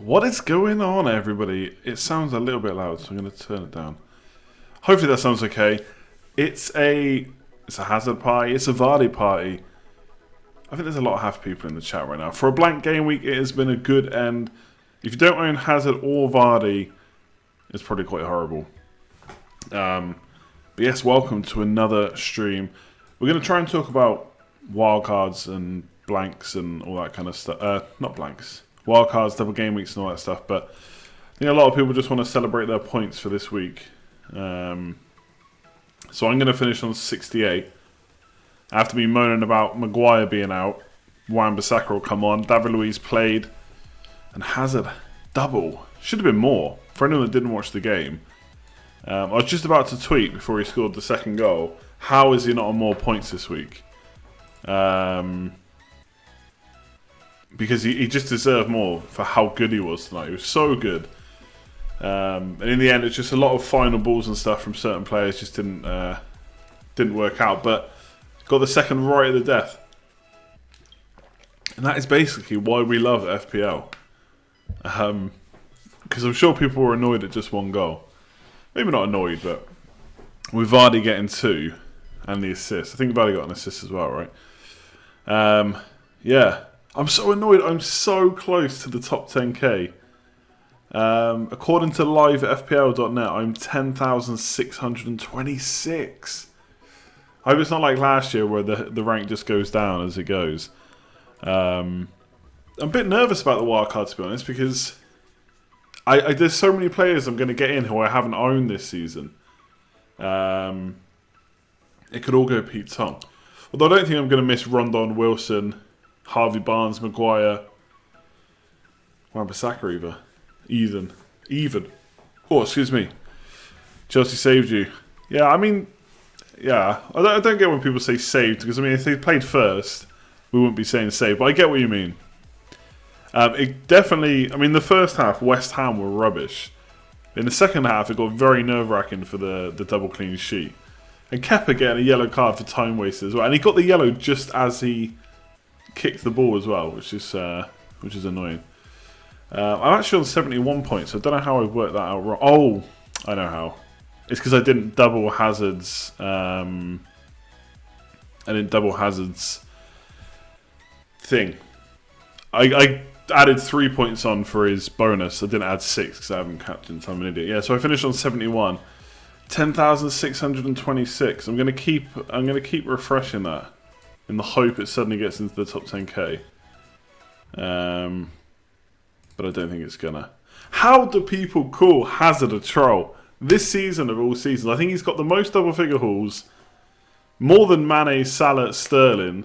What is going on, everybody? It sounds a little bit loud, so I'm going to turn it down. Hopefully that sounds okay. It's a Hazard party. It's a Vardy party. I think there's a lot of happy people in the chat right now. For a blank game week, it has been a good end. If you don't own Hazard or Vardy, it's probably quite horrible. But yes, welcome to another stream. We're going to try and talk about wildcards and blanks and all that kind of stuff. Not blanks. Wildcards, double game weeks and all that stuff. But I think a lot of people just want to celebrate their points for this week. So I'm going to finish on 68. After me moaning about Maguire being out, Wan-Bissaka will come on. David Luiz played. And Hazard, double. Should have been more. For anyone that didn't watch the game. I was just about to tweet before he scored the second goal. How is he not on more points this week? Because he just deserved more for how good he was tonight. He was so good. And in the end, it's just a lot of final balls and stuff from certain players just didn't work out. But got the second right at the death. And that is basically why we love FPL. Because I'm sure people were annoyed at just one goal. Maybe not annoyed, but with Vardy getting 2 and the assist. I think Vardy got an assist as well, right? Yeah. I'm so annoyed. I'm so close to the top 10k. According to live at FPL.net, I'm 10,626. I hope it's not like last year where the rank just goes down as it goes. I'm a bit nervous about the wildcard, to be honest, because there's so many players I'm going to get in who I haven't owned this season. It could all go Pete Tong. Although I don't think I'm going to miss Rondon, Wilson, Harvey Barnes, Maguire, Wan-Bissaka even. Oh, excuse me. Chelsea saved you. Yeah, I mean, yeah. I don't get when people say saved, because I mean, if they played first, we wouldn't be saying saved, but I get what you mean. It definitely, I mean, the first half, West Ham were rubbish. In the second half, it got very nerve-wracking for the double clean sheet. And Kepa getting a yellow card for time wasted as well. And he got the yellow just as he kicked the ball as well, which is annoying. I'm actually on 71 points, so I don't know how I worked that out wrong. Oh, I know how. It's because I didn't double Hazard's. Thing. I added 3 points on for his bonus. I didn't add 6 because I haven't captained. So I'm an idiot. Yeah, so I finished on 71. 10,626. I'm gonna keep refreshing that in the hope it suddenly gets into the top 10k. But I don't think it's gonna. How do people call Hazard a troll? This season of all seasons, I think he's got the most double figure hauls, more than Mane, Salah, Sterling.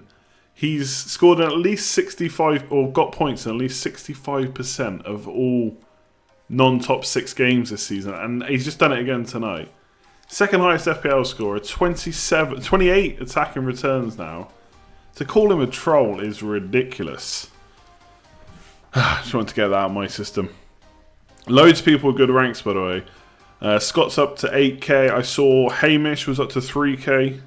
He's scored at least 65, or got points in at least 65% of all non-top 6 games this season, and he's just done it again tonight. Second highest FPL scorer, 28 attacking returns now. To call him a troll is ridiculous. Just wanted to get that out of my system. Loads of people with good ranks, by the way. Scott's up to 8k. I saw Hamish was up to 3k.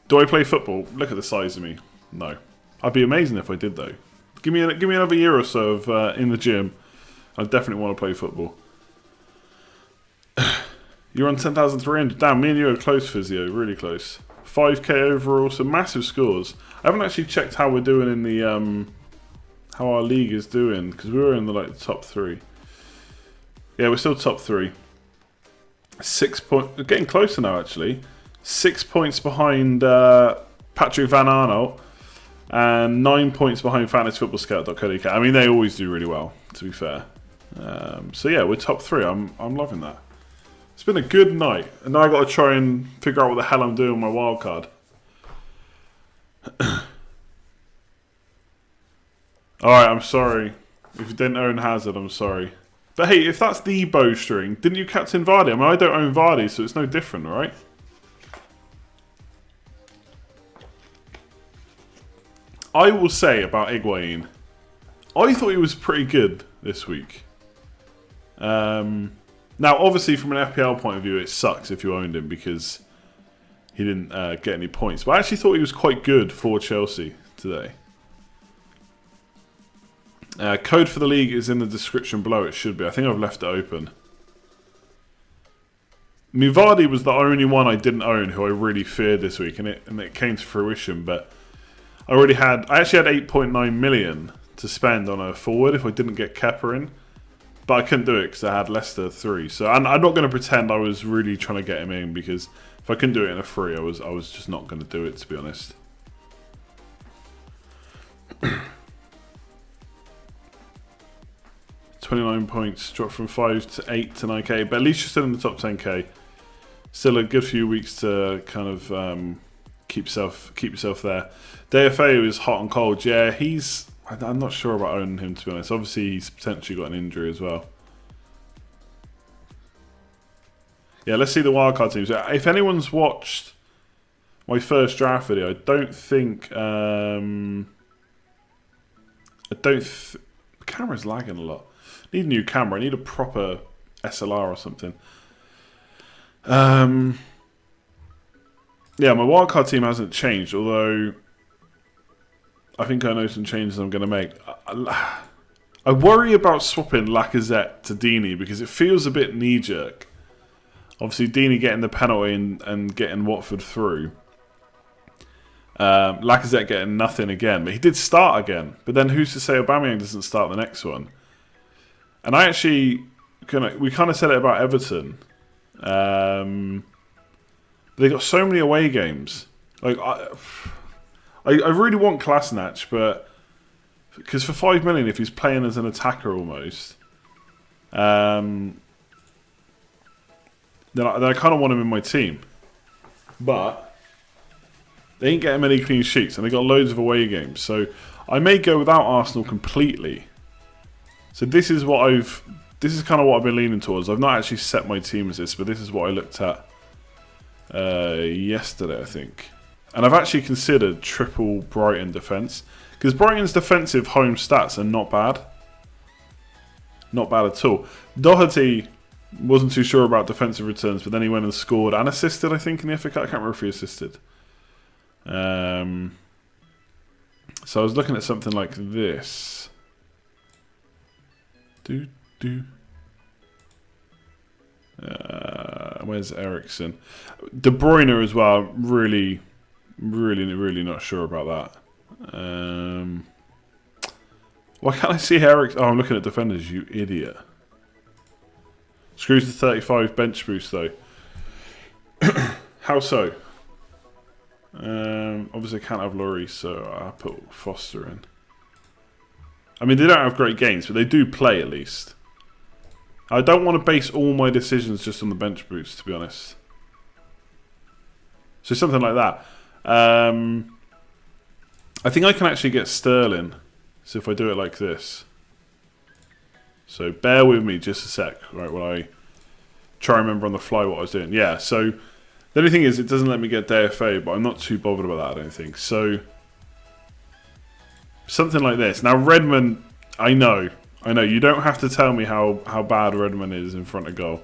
Do I play football? Look at the size of me. No. I'd be amazing if I did, though. Give me another year or so of in the gym. I definitely want to play football. You're on 10,300. Damn, me and you are close, Physio. Really close. 5k overall, so massive scores. I haven't actually checked how we're doing in the how our league is doing, because we were in the top 3. Yeah, we're still top 3. 6 points. We're getting closer now, actually. 6 points behind Patrick Van Arnold and 9 points behind fantasyfootballscout.co.uk. I mean, they always do really well, to be fair. So yeah, we're top 3. I'm loving that. It's been a good night, and now I've got to try and figure out what the hell I'm doing with my wildcard. Alright, I'm sorry. If you didn't own Hazard, I'm sorry. But hey, if that's the bowstring, didn't you captain Vardy? I mean, I don't own Vardy, so it's no different, right? I will say about Higuain, I thought he was pretty good this week. Now, obviously, from an FPL point of view, it sucks if you owned him because he didn't get any points. But I actually thought he was quite good for Chelsea today. Code for the league is in the description below. It should be. I think I've left it open. Vardy was the only one I didn't own who I really feared this week, and it came to fruition. But I actually had 8.9 million to spend on a forward if I didn't get Kepa in, but I couldn't do it because I had Leicester 3. So I'm not going to pretend I was really trying to get him in, because if I couldn't do it in a free, I was just not going to do it, to be honest. 29 points, dropped from 5 to 8 to 9k, but at least you're still in the top 10k. Still a good few weeks to kind of keep yourself there. DFA is hot and cold. Yeah, I'm not sure about owning him, to be honest. Obviously, he's potentially got an injury as well. Yeah, let's see the wildcard teams. If anyone's watched my first draft video, I don't think the camera's lagging a lot. I need a new camera. I need a proper SLR or something. Yeah, my wildcard team hasn't changed, although I think I know some changes I'm going to make. I worry about swapping Lacazette to Deeney because it feels a bit knee-jerk. Obviously, Deeney getting the penalty and getting Watford through. Lacazette getting nothing again, but he did start again. But then who's to say Aubameyang doesn't start the next one? And I actually, we kind of said it about Everton. They got so many away games. Like I really want Kolasinac, but because for 5 million, if he's playing as an attacker almost, then I kind of want him in my team. But they ain't getting many clean sheets, and they got loads of away games. So I may go without Arsenal completely. So this is kind of what I've been leaning towards. I've not actually set my team as this, but this is what I looked at yesterday, I think. And I've actually considered triple Brighton defence, because Brighton's defensive home stats are not bad. Not bad at all. Doherty wasn't too sure about defensive returns, but then he went and scored and assisted, I think, in the FA Cup. I can't remember if he assisted. So I was looking at something like this. Where's Ericsson? De Bruyne as well. Really not sure about that. Why can't I see Ericsson? Oh, I'm looking at defenders, you idiot. Screws the 35 bench boost though. How so? Obviously I can't have Lloris, so I put Foster in. I mean, they don't have great games, but they do play at least. I don't want to base all my decisions just on the bench boost, to be honest. So something like that. I think I can actually get Sterling. So if I do it like this. So bear with me just a sec, right, while I try and remember on the fly what I was doing. Yeah, so the only thing is it doesn't let me get DFA, but I'm not too bothered about that, I don't think. So something like this. Now Redmond, I know, you don't have to tell me how bad Redmond is in front of goal.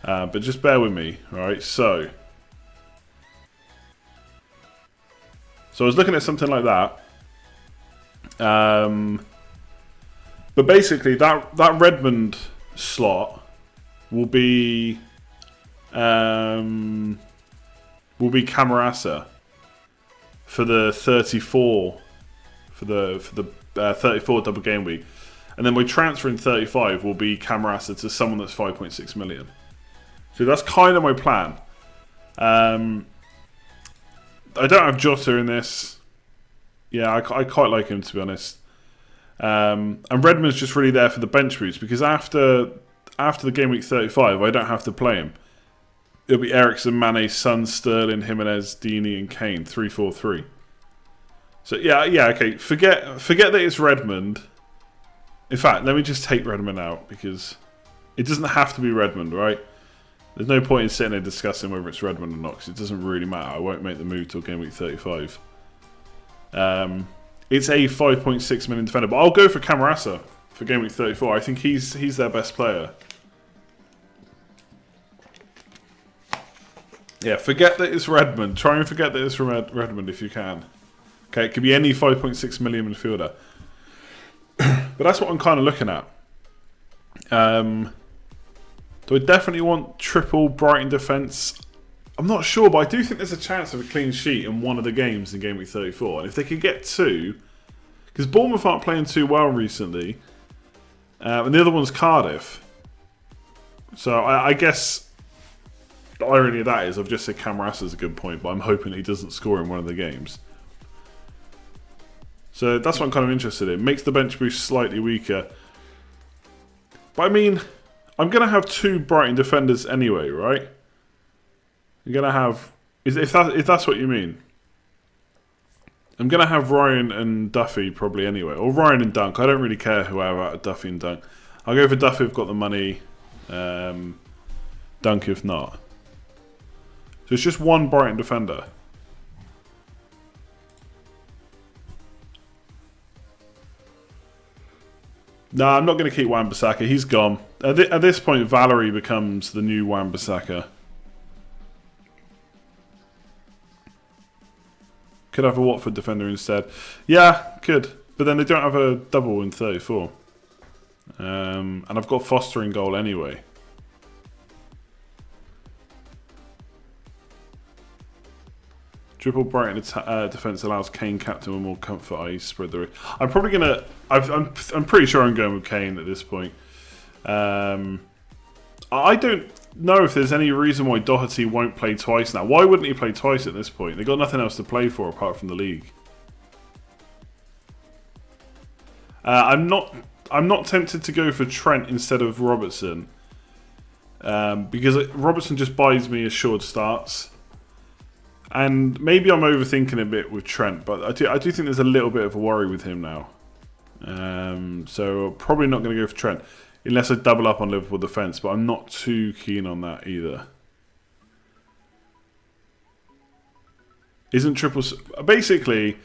But just bear with me, alright? So I was looking at something like that. But basically that Redmond slot will be Camarasa for the 34 for the 34 double game week, and then my transfer in 35 will be Camarasa to someone that's 5.6 million. So that's kind of my plan. I don't have Jota in this. Yeah, I quite like him, to be honest. And Redmond's just really there for the bench boost, because after the game week 35, I don't have to play him. It'll be Ericsson, Mane, Son, Sterling, Jimenez, Deeney, and Kane. 3-4-3. So yeah, okay. Forget that it's Redmond. In fact, let me just take Redmond out, because it doesn't have to be Redmond, right? There's no point in sitting there discussing whether it's Redmond or not, because it doesn't really matter. I won't make the move till game week 35. It's a 5.6 million defender, but I'll go for Camarasa for game week 34. I think he's their best player. Yeah, forget that it's Redmond. Try and forget that it's from Redmond if you can. Okay, it could be any 5.6 million midfielder. But that's what I'm kind of looking at. Do I definitely want triple Brighton defence? I'm not sure, but I do think there's a chance of a clean sheet in one of the games in Game Week 34. And if they could get 2, because Bournemouth aren't playing too well recently, and the other one's Cardiff. So I guess the irony of that is I've just said Camarasa is a good point, but I'm hoping he doesn't score in one of the games. So that's what I'm kind of interested in. Makes the bench boost slightly weaker. But I mean, I'm going to have 2 Brighton defenders anyway, right? I'm going to have... If that's what you mean. I'm going to have Ryan and Duffy probably anyway. Or Ryan and Dunk. I don't really care who I have out of Duffy and Dunk. I'll go for Duffy if I've got the money. Dunk if not. So it's just 1 Brighton defender. No, I'm not going to keep Wan-Bissaka. He's gone. At this point, Valerie becomes the new Wan-Bissaka. Could have a Watford defender instead. Yeah, could. But then they don't have a double in 34. And I've got Foster in goal anyway. Triple Brighton defence allows Kane captain with more comfort, i.e. spread the risk. I'm probably going to... I'm pretty sure I'm going with Kane at this point. I don't know if there's any reason why Doherty won't play twice now. Why wouldn't he play twice at this point? They've got nothing else to play for apart from the league. I'm not tempted to go for Trent instead of Robertson. Because Robertson just buys me assured starts. And maybe I'm overthinking a bit with Trent, but I do think there's a little bit of a worry with him now. So probably not going to go for Trent, unless I double up on Liverpool defence, but I'm not too keen on that either. Isn't triple... Basically,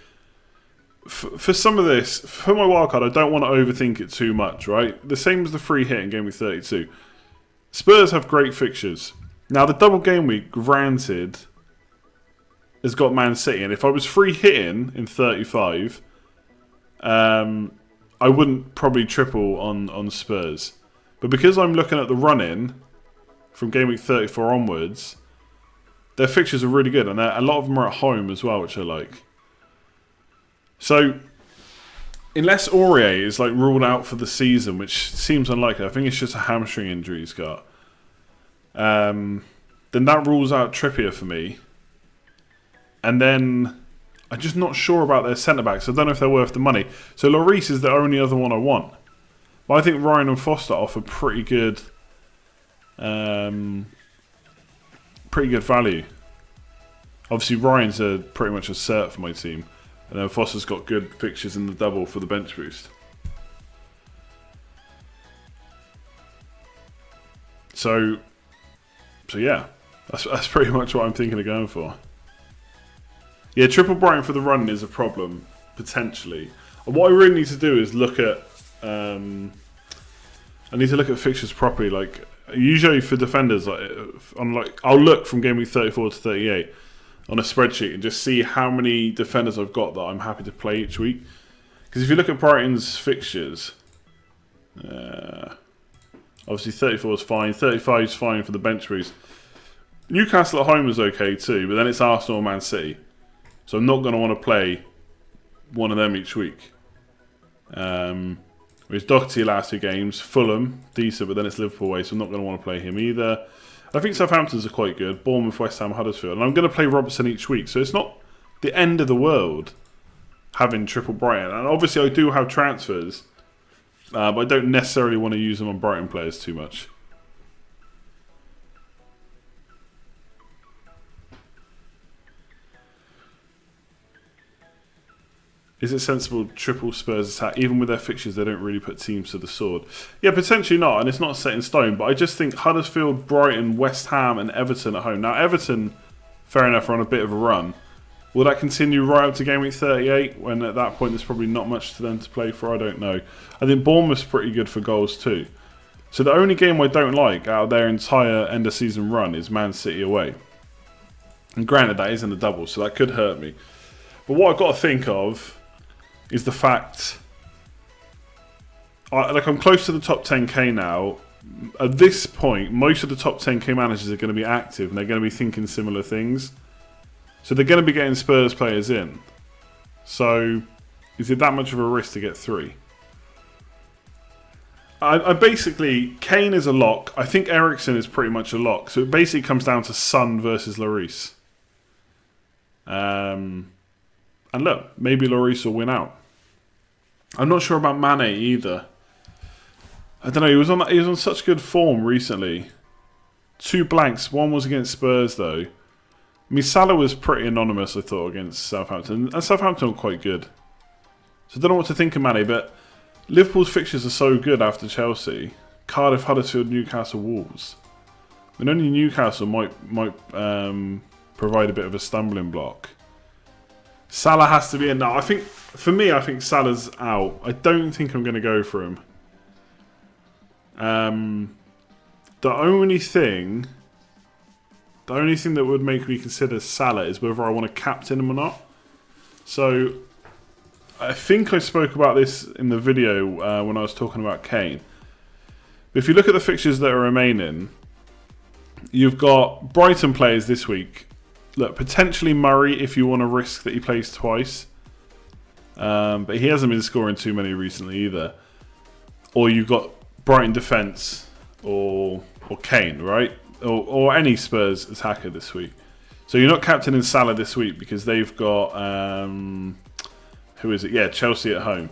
for some of this, for my wildcard, I don't want to overthink it too much, right? The same as the free hit in Game Week 32. Spurs have great fixtures. Now, the double game week, granted, has got Man City, and if I was free hitting in 35, I wouldn't probably triple on Spurs. But because I'm looking at the run-in from Game Week 34 onwards, their fixtures are really good, and a lot of them are at home as well, which I like. So, unless Aurier is like ruled out for the season, which seems unlikely, I think it's just a hamstring injury he's got, then that rules out Trippier for me. And then I'm just not sure about their centre-backs. I don't know if they're worth the money. So Lloris is the only other one I want. But I think Ryan and Foster offer pretty good value. Obviously, Ryan's pretty much a cert for my team. And then Foster's got good fixtures in the double for the bench boost. So yeah, that's pretty much what I'm thinking of going for. Yeah, triple Brighton for the run is a problem, potentially. And what I really need to do is look at... I need to look at fixtures properly. Like, usually for defenders, I'll look from Game Week 34 to 38 on a spreadsheet and just see how many defenders I've got that I'm happy to play each week. Because if you look at Brighton's fixtures, obviously 34 is fine, 35 is fine for the bench boost. Newcastle at home is okay too, but then it's Arsenal and Man City. So I'm not going to want to play one of them each week. Whereas Doherty last 2 games, Fulham, decent, but then it's Liverpool away, so I'm not going to want to play him either. I think Southampton's are quite good, Bournemouth, West Ham, Huddersfield. And I'm going to play Robertson each week, so it's not the end of the world having triple Brighton. And obviously I do have transfers, but I don't necessarily want to use them on Brighton players too much. Is it sensible triple Spurs attack? Even with their fixtures, they don't really put teams to the sword. Yeah, potentially not, and it's not set in stone. But I just think Huddersfield, Brighton, West Ham and Everton at home. Now, Everton, fair enough, are on a bit of a run. Will that continue right up to Game Week 38, when at that point there's probably not much to them to play for? I don't know. I think Bournemouth's pretty good for goals too. So the only game I don't like out of their entire end-of-season run is Man City away. And granted, that is in the double, so that could hurt me. But what I've got to think of is the fact I'm close to the top 10k now. At this point, most of the top 10k managers are going to be active and they're going to be thinking similar things. So they're going to be getting Spurs players in. So is it that much of a risk to get 3? I basically, Kane is a lock. I think Eriksen is pretty much a lock. So it basically comes down to Son versus Lloris. And look, maybe Lloris will win out. I'm not sure about Mane either. I don't know. He was on such good form recently. 2 blanks. One was against Spurs though. I mean, Salah was pretty anonymous, I thought, against Southampton, and Southampton were quite good. So I don't know what to think of Mane, but Liverpool's fixtures are so good after Chelsea. Cardiff, Huddersfield, Newcastle, Wolves. And only Newcastle might provide a bit of a stumbling block. Salah has to be in now. I think Salah's out. I don't think I'm going to go for him. The only thing that would make me consider Salah is whether I want to captain him or not. So I think I spoke about this in the video when I was talking about Kane. But if you look at the fixtures that are remaining, you've got Brighton players this week. Look, potentially Murray if you want to risk that he plays twice. But he hasn't been scoring too many recently either. Or you've got Brighton defence or Kane, right? Or any Spurs attacker this week. So you're not captaining Salah this week because they've got who is it? Yeah, Chelsea at home.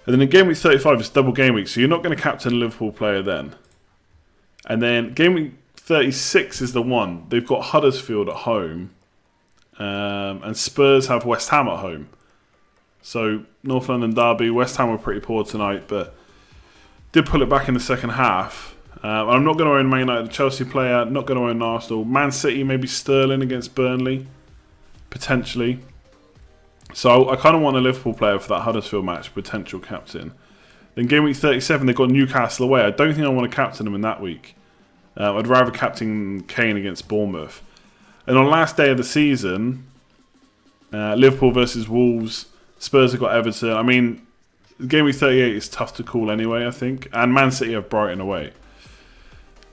And then in game week 35 it's double game week, so you're not going to captain a Liverpool player then. And then game week 36 is the one. They've got Huddersfield at home, and Spurs have West Ham at home. So North London derby. West Ham were pretty poor tonight, but did pull it back in the second half. I'm not going to own Man United, Chelsea player. Not going to own Arsenal. Man City, maybe Sterling against Burnley, potentially. So I kind of want a Liverpool player for that Huddersfield match, potential captain. Then game week 37, they've got Newcastle away. I don't think I want to captain them in that week. I'd rather captain Kane against Bournemouth. And on the last day of the season, Liverpool versus Wolves, Spurs have got Everton. I mean, game week 38 is tough to call anyway, I think. And Man City have Brighton away.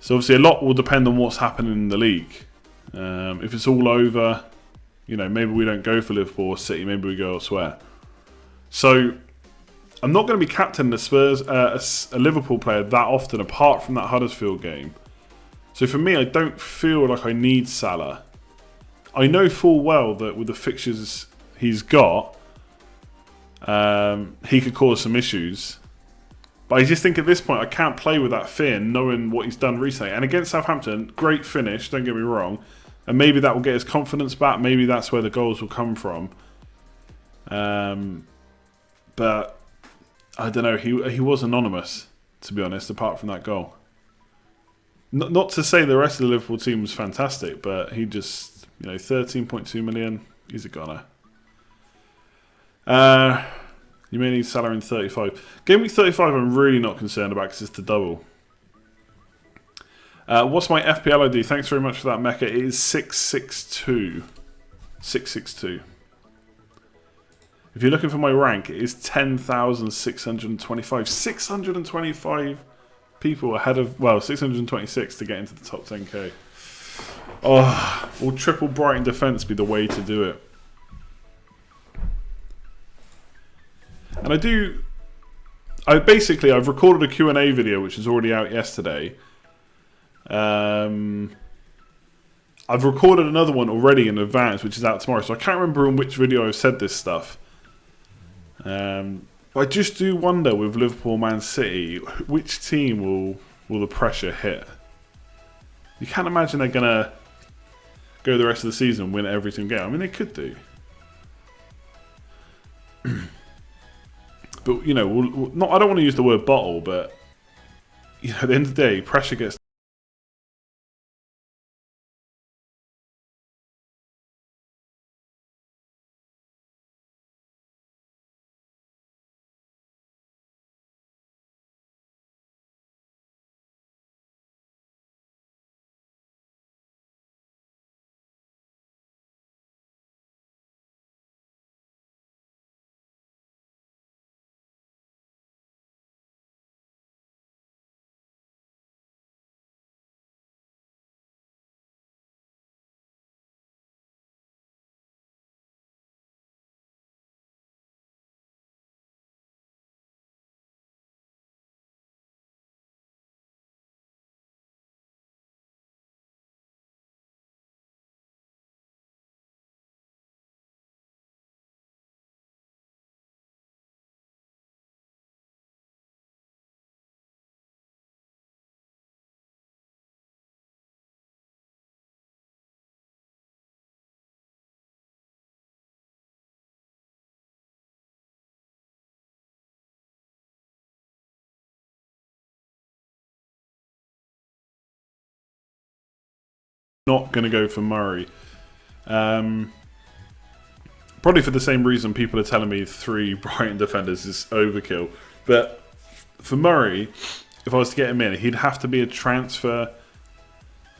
So obviously a lot will depend on what's happening in the league. If it's all over, you know, maybe we don't go for Liverpool or City, maybe we go elsewhere. So I'm not going to be captaining the Spurs, a Liverpool player that often, apart from that Huddersfield game. So for me, I don't feel like I need Salah. I know full well that with the fixtures he's got, he could cause some issues. But I just think at this point, I can't play with that fear, knowing what he's done recently. And against Southampton, great finish, don't get me wrong. And maybe that will get his confidence back. Maybe that's where the goals will come from. But I don't know. He was anonymous, to be honest, apart from that goal. Not to say the rest of the Liverpool team was fantastic, but he just, 13.2 million. He's a goner. You may need Salah in 35. Game week 35 I'm really not concerned about because it's the double. What's my FPL ID? Thanks very much for that, Mecca. It is 662. 662. If you're looking for my rank, it is 10,625. 625 people ahead of, 626 to get into the top 10k. Oh, will triple Brighton defence be the way to do it? And I've recorded a Q&A video which is already out yesterday. I've recorded another one already in advance which is out tomorrow, so I can't remember in which video I've said this stuff. But I just do wonder with Liverpool, Man City, which team will the pressure hit? You can't imagine they're going to go the rest of the season and win every single game. I mean, they could do. But, I don't want to use the word bottle, but, at the end of the day, pressure gets not going to go for Murray. Probably for the same reason people are telling me 3 Brighton defenders is overkill. But for Murray, if I was to get him in, he'd have to be a transfer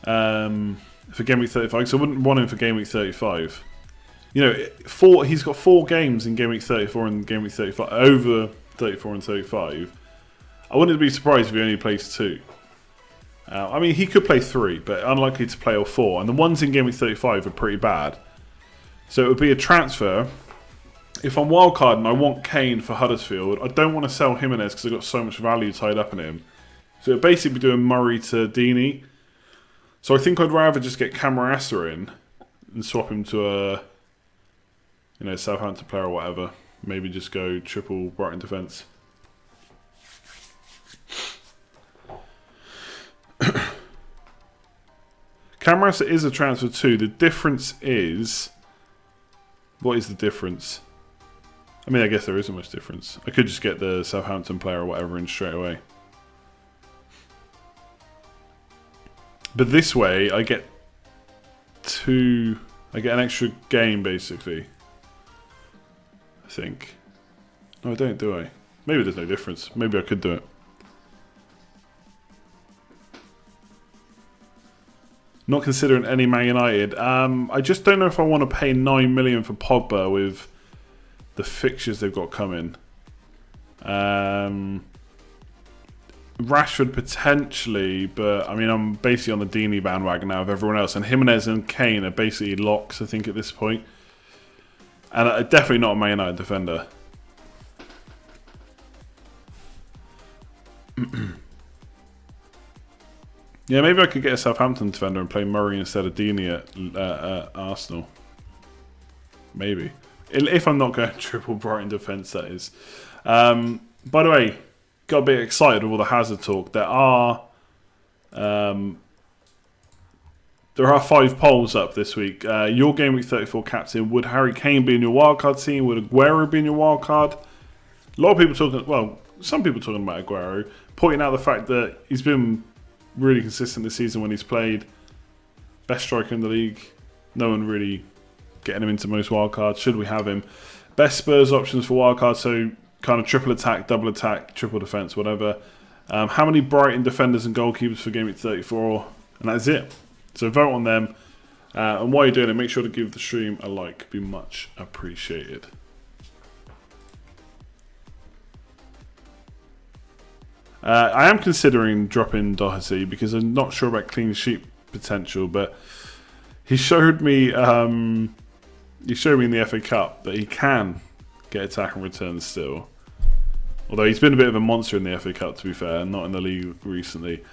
for Game Week 35. So I wouldn't want him for Game Week 35. You know, he's got 4 games in Game Week 34 and Game Week 35, over 34 and 35. I wouldn't be surprised if he only plays 2. I mean, he could play 3, but unlikely to play all 4. And the ones in Game Week 35 are pretty bad. So it would be a transfer. If I'm wildcard and I want Kane for Huddersfield, I don't want to sell Jimenez because I've got so much value tied up in him. So it'd basically be doing Murray to Deeney. So I think I'd rather just get Camarasa in and swap him to a, you know, Southampton player or whatever. Maybe just go triple Brighton defence. Camarasa is a transfer too. The difference is... What is the difference? I mean, I guess there isn't much difference. I could just get the Southampton player or whatever in straight away. But this way, I get an extra game, basically. I think. No, I don't, do I? Maybe there's no difference. Maybe I could do it. Not considering any Man United. I just don't know if I want to pay 9 million for Pogba with the fixtures they've got coming. Rashford potentially, but I mean, I'm basically on the Deeney bandwagon now of everyone else. And Jimenez and Kane are basically locks, I think, at this point. And definitely not a Man United defender. Yeah, maybe I could get a Southampton defender and play Murray instead of Deeney at Arsenal. Maybe. If I'm not going triple Brighton defence, that is. By the way, got a bit excited with all the Hazard talk. There are 5 polls up this week. Your Game Week 34 captain, would Harry Kane be in your wildcard team? Would Aguero be in your wildcard? A lot of people talking, well, some people talking about Aguero, pointing out the fact that he's been really consistent this season when he's played. Best striker in the league. No one really getting him into most wildcards. Should we have him? Best Spurs options for wildcards, so kind of triple attack, double attack, triple defence, whatever. How many Brighton defenders and goalkeepers for Game Week 34? And that's it. So vote on them. And while you're doing it, make sure to give the stream a like. It'd be much appreciated. I am considering dropping Doherty because I'm not sure about clean sheet potential, but he showed me in the FA Cup that he can get attack and returns still. Although he's been a bit of a monster in the FA Cup, to be fair, not in the league recently.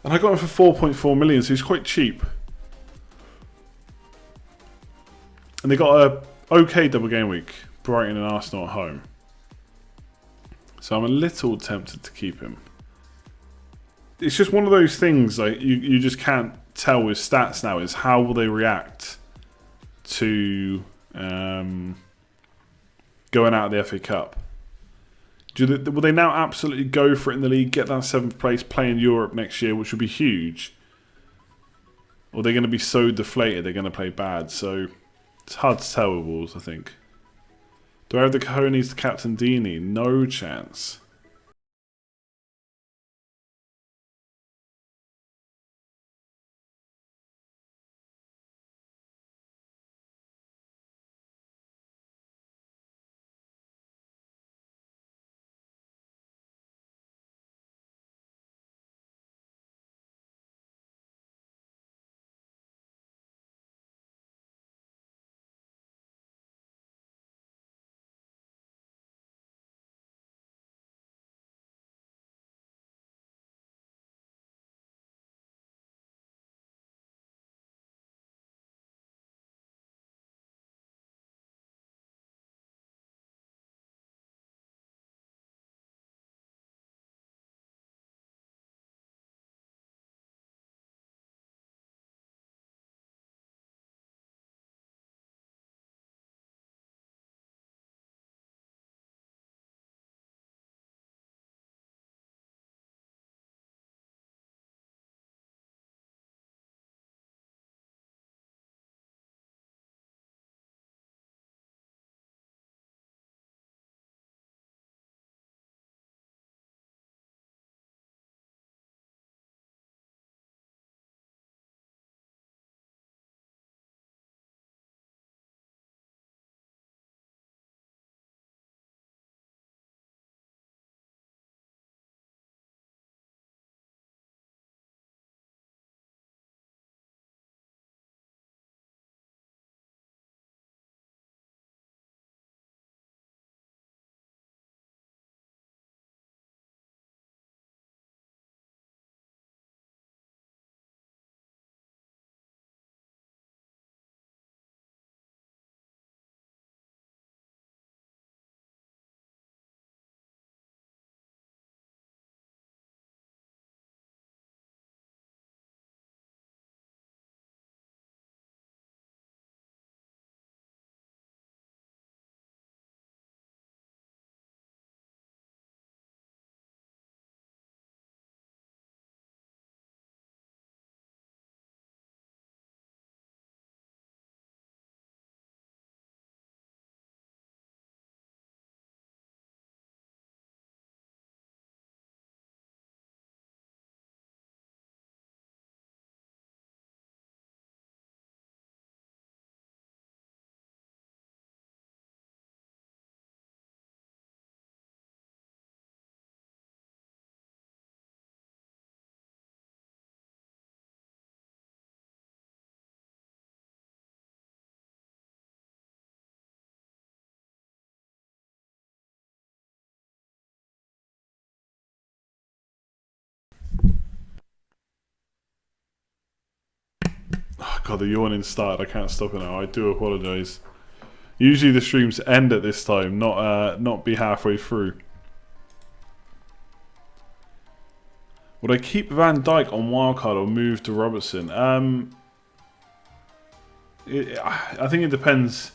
And I got him for 4.4 million, so he's quite cheap. And they got a okay double game week, Brighton and Arsenal at home. So I'm a little tempted to keep him. It's just one of those things, like you just can't tell with stats now, is how will they react to going out of the FA Cup. Will they now absolutely go for it in the league, get that 7th place, play in Europe next year, which would be huge? Or are they going to be so deflated they're going to play bad? So it's hard to tell with Wolves, I think. Do I have the cojones to captain Deeney? No chance. God, the yawning started. I can't stop it now. I do apologise. Usually the streams end at this time, not be halfway through. Would I keep Van Dijk on wildcard or move to Robertson? I think it depends.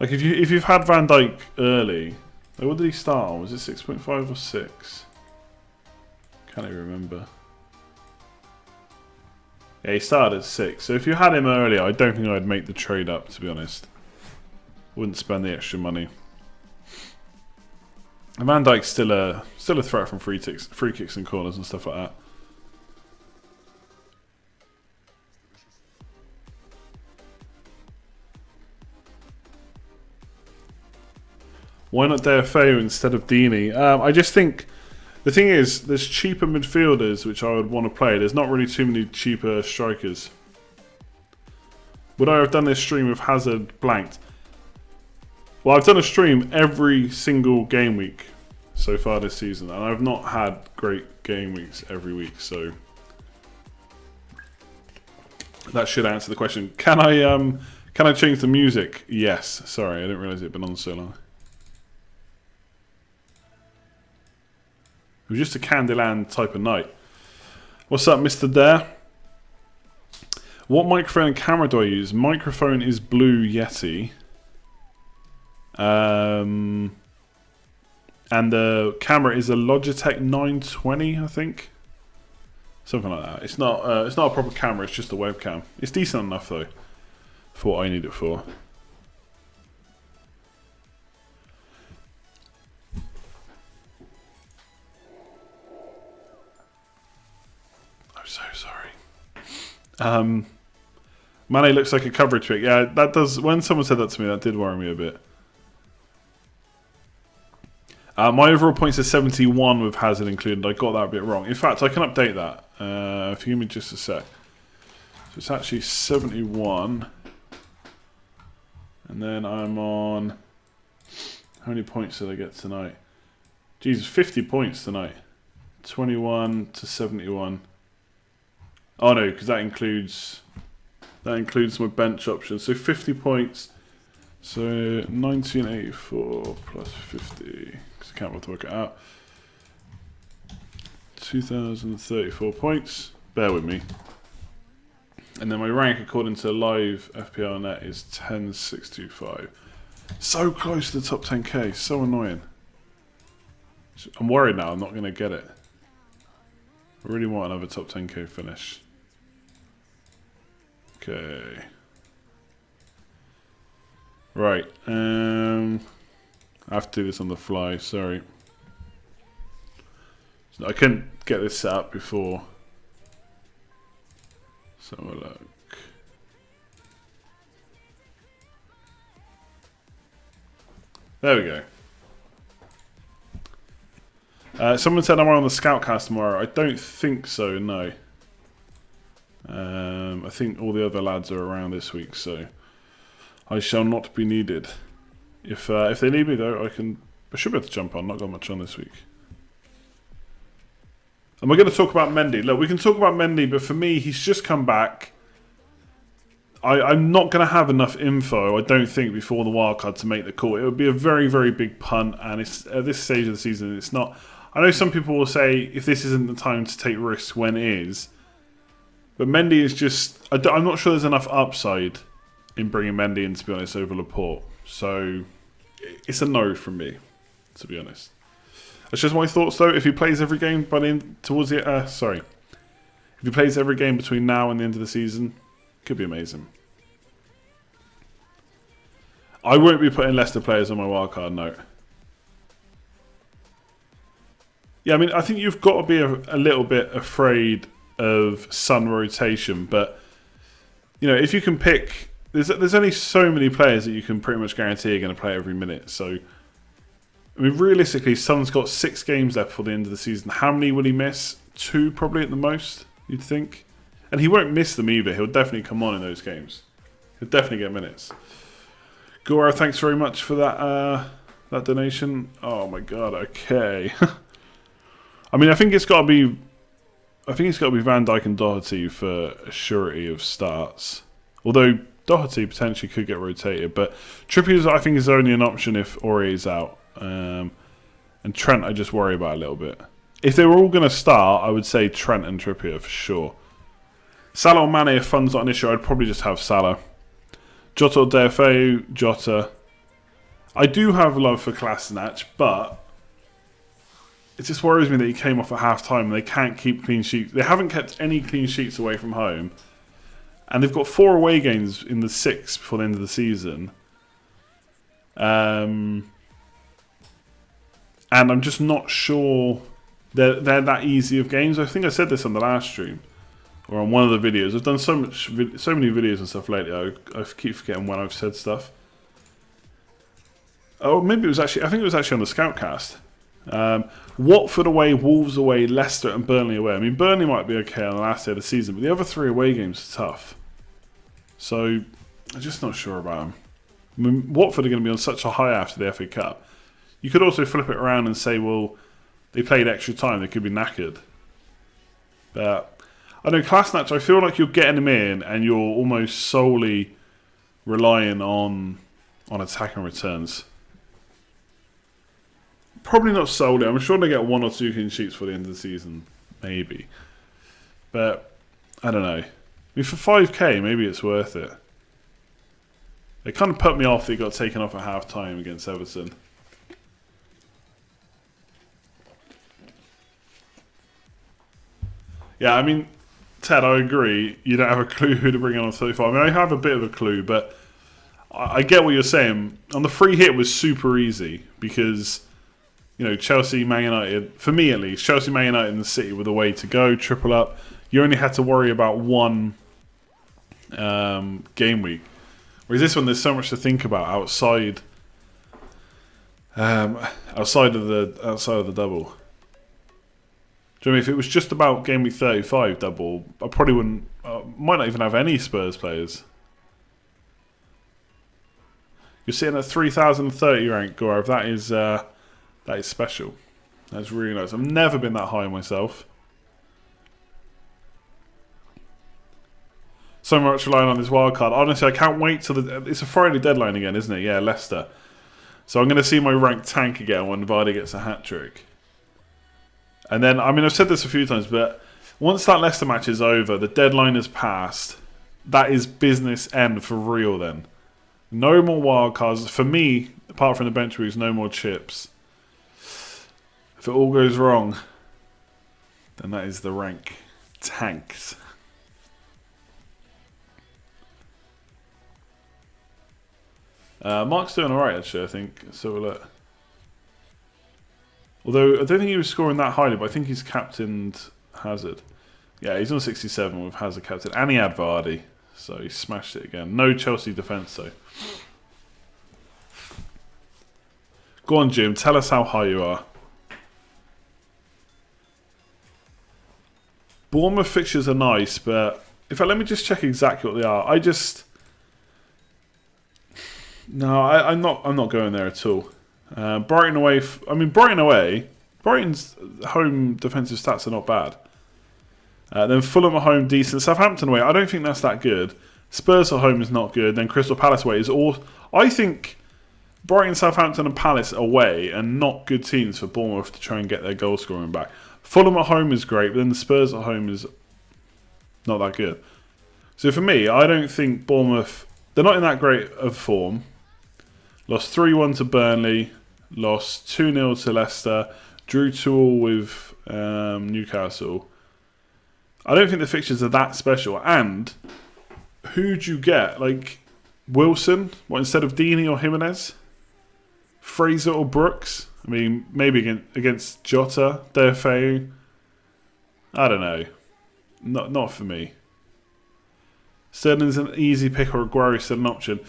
Like if you've had Van Dijk early, like what did he start on? Was it 6.5 or 6? Can't even remember. Yeah, he started at 6. So if you had him earlier, I don't think I'd make the trade up, to be honest. Wouldn't spend the extra money. And Van Dijk's still a threat from free kicks and corners and stuff like that. Why not Deofeo instead of Deeney? I just think the thing is, there's cheaper midfielders which I would want to play. There's not really too many cheaper strikers. Would I have done this stream with Hazard blanked? Well, I've done a stream every single game week so far this season, and I've not had great game weeks every week, so that should answer the question. Can I change the music? Yes. Sorry, I didn't realise it had been on so long. It was just a Candyland type of night. What's up, Mr. Dare? What microphone and camera do I use? Microphone is Blue Yeti. And the camera is a Logitech 920, I think. Something like that. It's not a proper camera, it's just a webcam. It's decent enough though, for what I need it for. I'm so sorry. Mane looks like a coverage pick. Yeah, that does. When someone said that to me, that did worry me a bit. My overall points are 71 with Hazard included. I got that a bit wrong. In fact, I can update that. If you give me just a sec. So it's actually 71. And then I'm on... How many points did I get tonight? Jesus, 50 points tonight. 21 to 71. Oh no, because that includes my bench option. So 50 points. So 1984 plus 50. I can't bother to work it out. 2034 points. Bear with me. And then my rank according to live FPL net is 10625. So close to the top 10k. So annoying. I'm worried now I'm not going to get it. I really want another top 10k finish. Okay. Right. I have to do this on the fly, sorry. So I couldn't get this set up before. So have a look. There we go. Someone said I'm on the Scoutcast tomorrow. I don't think so, no. I think all the other lads are around this week, so I shall not be needed. If they need me though, I should be able to jump on. Not got much on this week. And we're going to talk about Mendy. Look, we can talk about Mendy, but for me, he's just come back. I'm not going to have enough info, I don't think, before the wildcard to make the call. It would be a very, very big punt, and it's at this stage of the season, it's not. I know some people will say if this isn't the time to take risks, when is? But Mendy is just... I'm not sure there's enough upside in bringing Mendy in, to be honest, over Laporte. So it's a no from me, to be honest. That's just my thoughts, though. If he plays every game by the end, if he plays every game between now and the end of the season, could be amazing. I won't be putting Leicester players on my wildcard note. Yeah, I mean, I think you've got to be a little bit afraid of Sun rotation, but you know, if you can pick, there's only so many players that you can pretty much guarantee are going to play every minute. So, I mean, realistically, Sun's got 6 games left before the end of the season. How many will he miss? 2 probably at the most, you'd think. And he won't miss them either. He'll definitely come on in those games. He'll definitely get minutes. Gora, thanks very much for that donation. Oh my god, okay. I mean, I think it's got to be I think it's got to be Van Dijk and Doherty for a surety of starts. Although Doherty potentially could get rotated, but Trippier I think is only an option if Aurier's out. And Trent I just worry about a little bit. If they were all going to start, I would say Trent and Trippier for sure. Salah or Mane, if fun's not an issue, I'd probably just have Salah. Jota or Deulofeu, Jota. I do have love for Kolasinac, but it just worries me that he came off at half-time and they can't keep clean sheets. They haven't kept any clean sheets away from home. And they've got 4 away games in the 6 before the end of the season. And I'm just not sure they're that easy of games. I think I said this on the last stream. Or on one of the videos. I've done so many videos and stuff lately. I keep forgetting when I've said stuff. Oh, maybe it was actually... I think it was actually on the Scoutcast. Watford away, Wolves away, Leicester and Burnley away. I mean, Burnley might be okay on the last day of the season, but the other 3 away games are tough. So, I'm just not sure about them. I mean, Watford are going to be on such a high after the FA Cup. You could also flip it around and say, well, they played extra time. They could be knackered. But... I know Kolasinac, I feel like you're getting him in and you're almost solely relying on attacking returns. Probably not solely. I'm sure they get 1 or 2 clean sheets for the end of the season. Maybe. But, I don't know. I mean, for 5k, maybe it's worth it. They kind of put me off that he got taken off at half-time against Everton. Yeah, I mean... Ted, I agree. You don't have a clue who to bring on 35. I mean, I have a bit of a clue, but I get what you're saying. On the free hit was super easy because, you know, Chelsea, Man United, for me at least, Chelsea, Man United and the City were the way to go, triple up. You only had to worry about one game week. Whereas this one, there's so much to think about outside of the double. Do you know what I mean? If it was just about Game Week 35 double, I probably wouldn't... might not even have any Spurs players. You're sitting at 3,030 rank, Gaurav. That is special. That's really nice. I've never been that high myself. So much relying on this wild card. Honestly, I can't wait till it's a Friday deadline again, isn't it? Yeah, Leicester. So I'm going to see my rank tank again when Vardy gets a hat-trick. And then, I mean, I've said this a few times, but once that Leicester match is over, the deadline is passed. That is business end for real then. No more wildcards. For me, apart from the bench boost, no more chips. If it all goes wrong, then that is the rank tanked. Mark's doing alright, actually, I think. So look. Although, I don't think he was scoring that highly, but I think he's captained Hazard. Yeah, he's on 67 with Hazard captain. And he had Vardy, so he smashed it again. No Chelsea defence, though. Go on, Jim. Tell us how high you are. Bournemouth fixtures are nice, but... In fact, let me just check exactly what they are. No, I'm not going there at all. Brighton away. Brighton away. Brighton's home defensive stats are not bad. Then Fulham at home, decent. Southampton away. I don't think that's that good. Spurs at home is not good. Then Crystal Palace away is all. I think Brighton, Southampton, and Palace away are not good teams for Bournemouth to try and get their goal scoring back. Fulham at home is great, but then the Spurs at home is not that good. So for me, I don't think Bournemouth. They're not in that great of form. Lost 3-1 to Burnley. Lost 2-0 to Leicester. Drew 2-2 with Newcastle. I don't think the fixtures are that special. And who'd you get? Like Wilson? What, instead of Deeney or Jimenez? Fraser or Brooks? I mean, maybe against Jota, Deulofeu. I don't know. Not for me. Sterling's an easy pick, or Aguero's still an option.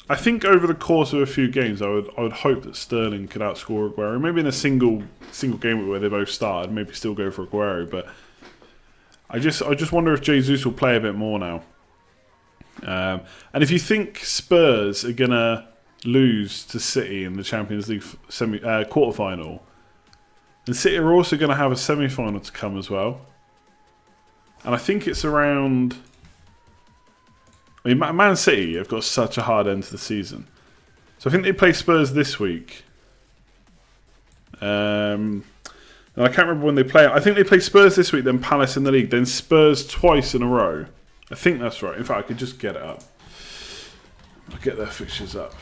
I think over the course of a few games, I would hope that Sterling could outscore Aguero. Maybe in a single game where they both started, maybe still go for Aguero. But I just wonder if Jesus will play a bit more now. And if you think Spurs are gonna lose to City in the Champions League quarterfinal, And City are also going to have a semi-final to come as well. And I think it's around... I mean, Man City have got such a hard end to the season. So I think they play Spurs this week. And I can't remember when they play. I think they play Spurs this week, then Palace in the league, then Spurs twice in a row. I think that's right. In fact, I could just get it up. I'll get their fixtures up.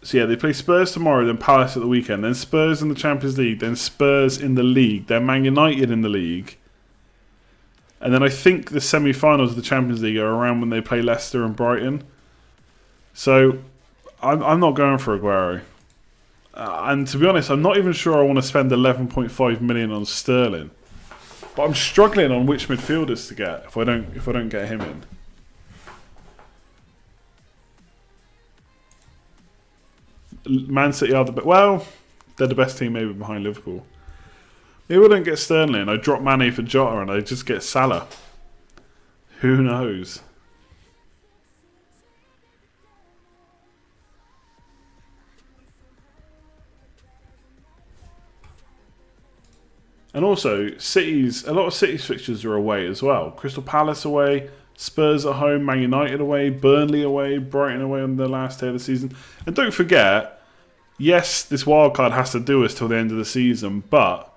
So yeah, they play Spurs tomorrow, then Palace at the weekend, then Spurs in the Champions League, then Spurs in the league, then Man United in the league. And then I think the semi-finals of the Champions League are around when they play Leicester and Brighton. So I'm not going for Aguero. And to be honest, I'm not even sure I want to spend 11.5 million on Sterling. But I'm struggling on which midfielders to get if I don't get him in. Man City are they're the best team maybe behind Liverpool. Maybe I don't get Sterling. I drop Mane for Jota and I just get Salah. Who knows? And also, a lot of City's fixtures are away as well. Crystal Palace away, Spurs at home, Man United away, Burnley away, Brighton away on the last day of the season. And don't forget, yes, this wildcard has to do us till the end of the season, but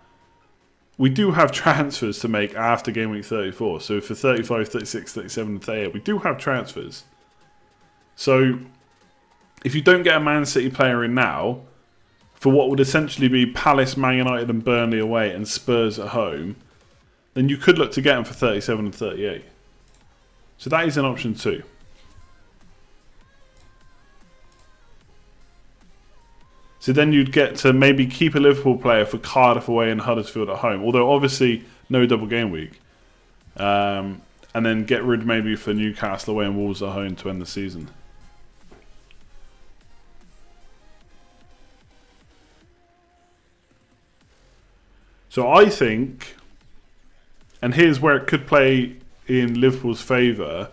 we do have transfers to make after game week 34. So for 35, 36, 37, and 38, we do have transfers. So if you don't get a Man City player in now, for what would essentially be Palace, Man United and Burnley away and Spurs at home, then you could look to get them for 37 and 38. So that is an option too. So then you'd get to maybe keep a Liverpool player for Cardiff away and Huddersfield at home. Although obviously no double game week. And then get rid maybe for Newcastle away and Wolves at home to end the season. So I think, and here's where it could play in Liverpool's favour,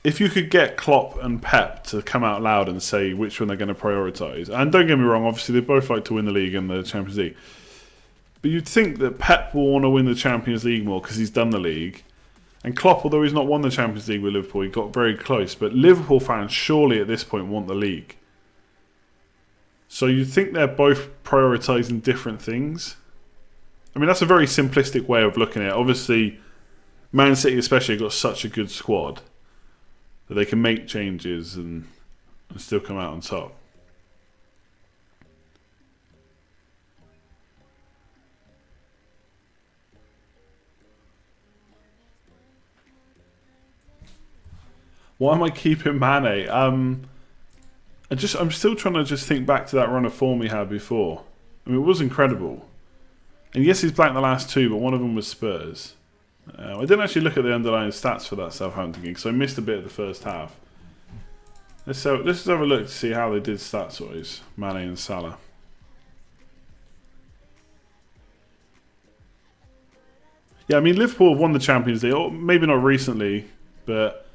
if you could get Klopp and Pep to come out loud and say which one they're going to prioritise, and don't get me wrong, obviously they both like to win the league and the Champions League, but you'd think that Pep will want to win the Champions League more because he's done the league, and Klopp, although he's not won the Champions League with Liverpool, he got very close, but Liverpool fans surely at this point want the league. So you'd think they're both prioritising different things. I mean, that's a very simplistic way of looking at it. Obviously, Man City especially have got such a good squad that they can make changes and still come out on top. Why am I keeping Mane? I'm still trying to just think back to that run of form he had before. I mean, it was incredible. And yes, he's blanked the last two, but one of them was Spurs. I didn't actually look at the underlying stats for that Southampton game, so I missed a bit of the first half. Let's just have a look to see how they did stats-wise, Mane and Salah. Yeah, I mean, Liverpool have won the Champions League, or maybe not recently, but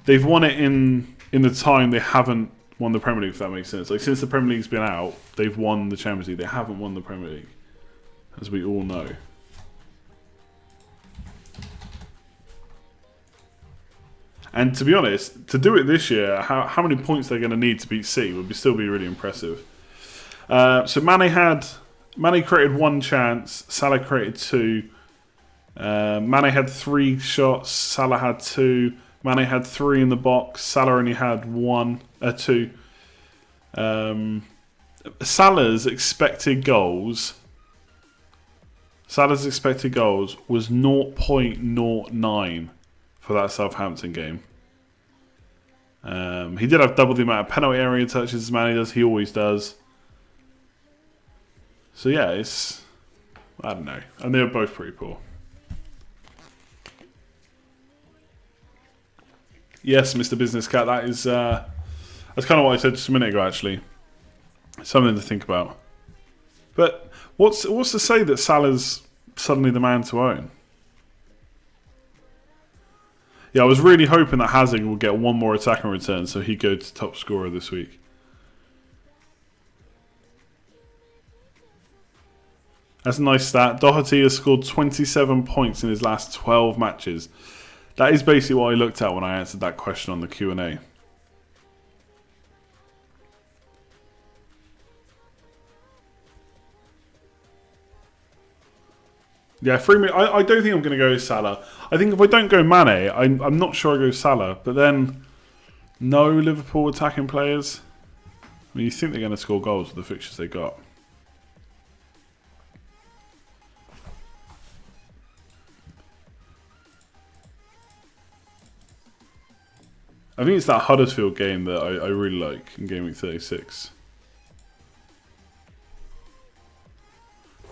they've won it in the time they haven't won the Premier League, if that makes sense. Like, since the Premier League's been out, they've won the Champions League. They haven't won the Premier League, as we all know. And to be honest, to do it this year, how many points they're going to need to beat City would still be really impressive. So Mane created one chance, Salah created two. Mane had 3 shots, Salah had 2. Mane had 3 in the box, Salah only had 2. Salah's expected goals was 0.09 for that Southampton game. He did have double the amount of penalty area touches as Mane does. He always does. So yeah, I don't know. And they were both pretty poor. Yes, Mr. Business Cat, that's kind of what I said just a minute ago, actually. Something to think about. But what's to say that Salah's suddenly the man to own? Yeah, I was really hoping that Hazard would get one more attacking return so he'd go to top scorer this week. That's a nice stat. Doherty has scored 27 points in his last 12 matches. That is basically what I looked at when I answered that question on the Q&A. Yeah, I don't think I'm going to go Salah. I think if I don't go Mane, I'm not sure I go Salah. But then, no Liverpool attacking players. I mean, you think they're going to score goals with the fixtures they got. I think it's that Huddersfield game that I really like in Gameweek 36.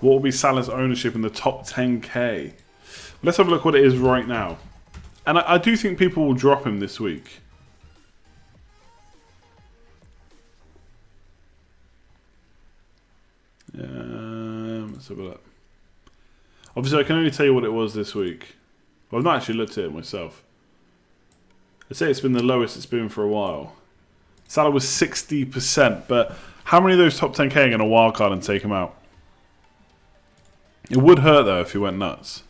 What will be Salah's ownership in the top 10k? Let's have a look what it is right now. And I do think people will drop him this week. Let's have a look. Obviously, I can only tell you what it was this week. Well, I've not actually looked at it myself. I'd say it's been the lowest it's been for a while. Salah was 60%, but how many of those top 10k are going to wildcard and take him out? It would hurt though if he went nuts.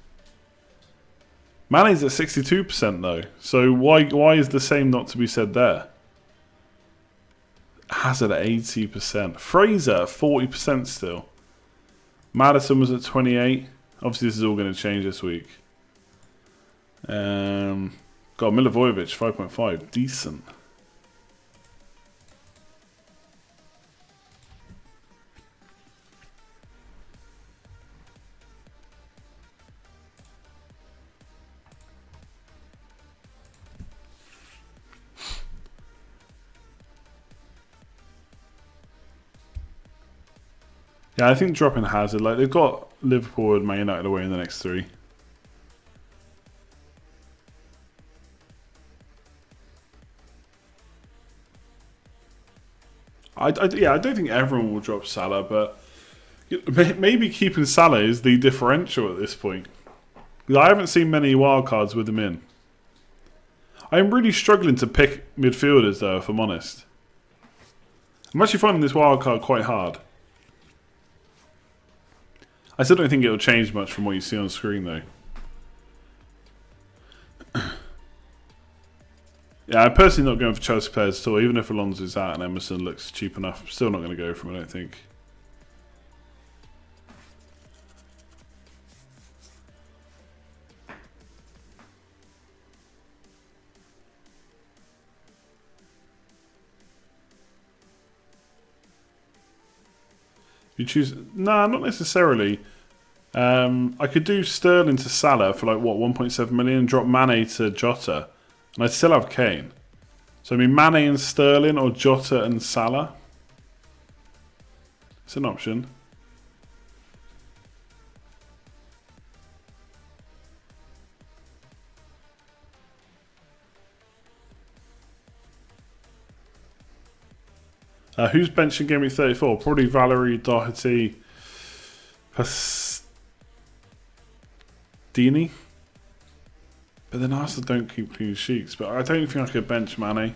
Mane's at 62% though, so why is the same not to be said there? Hazard at 80%. Fraser at 40% still. Maddison was at 28%. Obviously this is all going to change this week. Got Milivojevic 5.5. Decent. Yeah, I think dropping Hazard, like they've got Liverpool and Man United away in the next 3. I don't think everyone will drop Salah, but maybe keeping Salah is the differential at this point. I haven't seen many wildcards with him in. I'm really struggling to pick midfielders though, if I'm honest. I'm actually finding this wildcard quite hard. I still don't think it'll change much from what you see on screen though. Yeah, I'm personally not going for Chelsea players at all. Even if Alonso's out and Emerson looks cheap enough, I'm still not going to go for him, I don't think. You choose... Nah, not necessarily. I could do Sterling to Salah for like, what, 1.7 million? Drop Mane to Jota. And I'd still have Kane. So, I mean, Mane and Sterling or Jota and Salah. It's an option. Who's benching Game Week 34? Probably Valerie, Doherty, Pastini. But then Arsenal don't keep clean sheets. But I don't think I could bench Mane.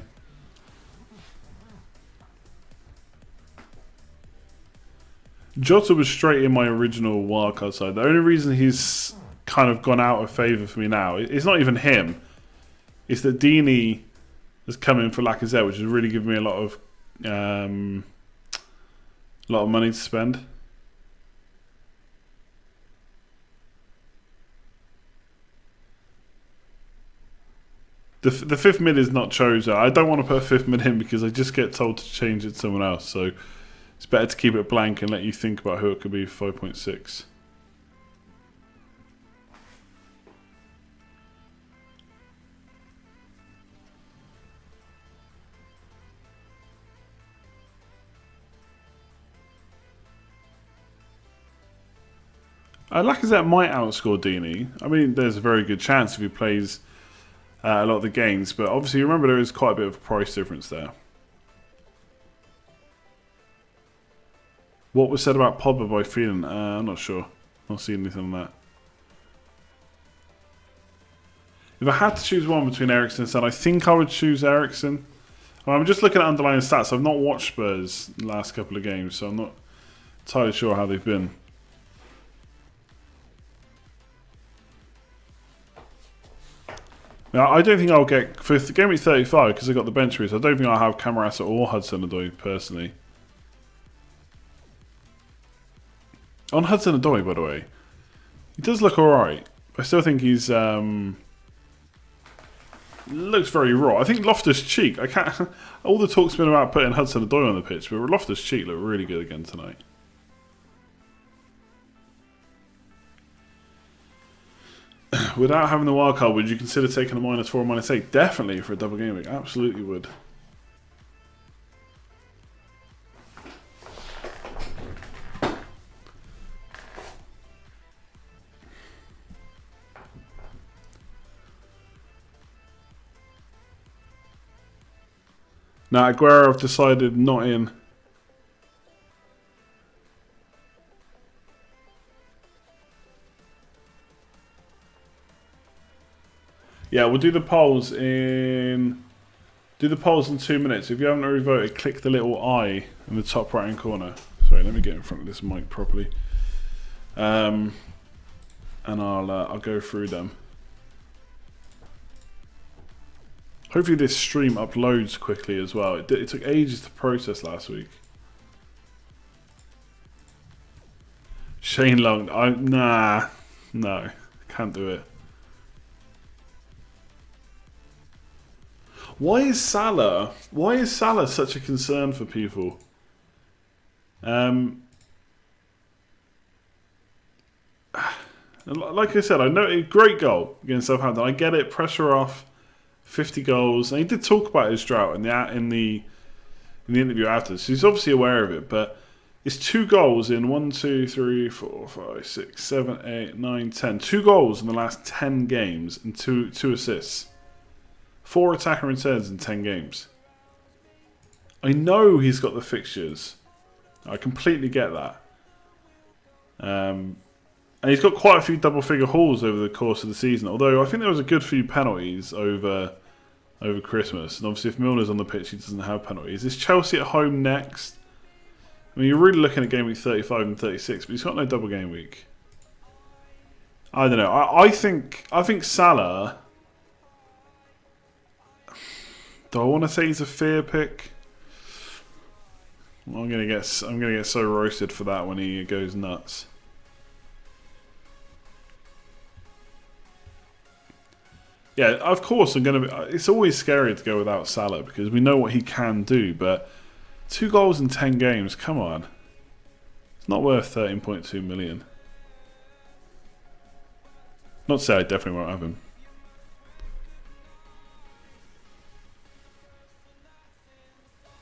Jota was straight in my original wildcard side. The only reason he's kind of gone out of favour for me now, it's not even him. It's that Deeney has come in for Lacazette, which has really given me a lot of money to spend. The fifth mid is not chosen. I don't want to put a fifth mid in because I just get told to change it to someone else. So it's better to keep it blank and let you think about who it could be for 5.6. Lacazette might outscore Deeney. I mean, there's a very good chance if he plays a lot of the games, but obviously remember there is quite a bit of a price difference there. What was said about Pogba by Phelan? I'm not sure. Not seen anything on that. If I had to choose one between Eriksen and Son, I think I would choose Eriksen. I'm just looking at underlying stats. I've not watched Spurs the last couple of games, so I'm not entirely sure how they've been. Now, I don't think I'll get... For Gameweek 35, because I got the bench boost, I don't think I'll have Camarasa or Hudson-Odoi, personally. On Hudson-Odoi, by the way, he does look alright. I still think he's... looks very raw. I think Loftus-Cheek, I can't... All the talk's been about putting Hudson-Odoi on the pitch, but Loftus-Cheek looked really good again tonight. Without having the wildcard, would you consider taking a -4 or -8? Definitely for a double game week. Absolutely would. Now, Aguero, I've decided not in. Yeah, we'll do the polls in 2 minutes. If you haven't already voted, click the little I in the top right hand corner. Sorry, let me get in front of this mic properly. And I'll go through them. Hopefully this stream uploads quickly as well. It took ages to process last week. Shane Long, no, can't do it. Why is Salah such a concern for people? Like I said, I know great goal against Southampton. I get it, pressure off. 50 goals, and he did talk about his drought in the interview after, so he's obviously aware of it. But it's 2 goals in 1, 2, 3, 4, 5, 6, 7, 8, 9, 10. 2 goals in the last 10 games and two assists. 4 attacker returns in 10 games. I know he's got the fixtures. I completely get that. And he's got quite a few double-figure hauls over the course of the season. Although I think there was a good few penalties over Christmas. And obviously if Milner's on the pitch, he doesn't have penalties. Is Chelsea at home next? I mean, you're really looking at game week 35 and 36, but he's got no double game week. I don't know. I think Salah... Do I want to say he's a fear pick? Well, I'm gonna get so roasted for that when he goes nuts. Yeah, of course I'm gonna be. It's always scary to go without Salah because we know what he can do, but 2 goals in 10 games, come on. It's not worth 13.2 million. Not to say I definitely won't have him.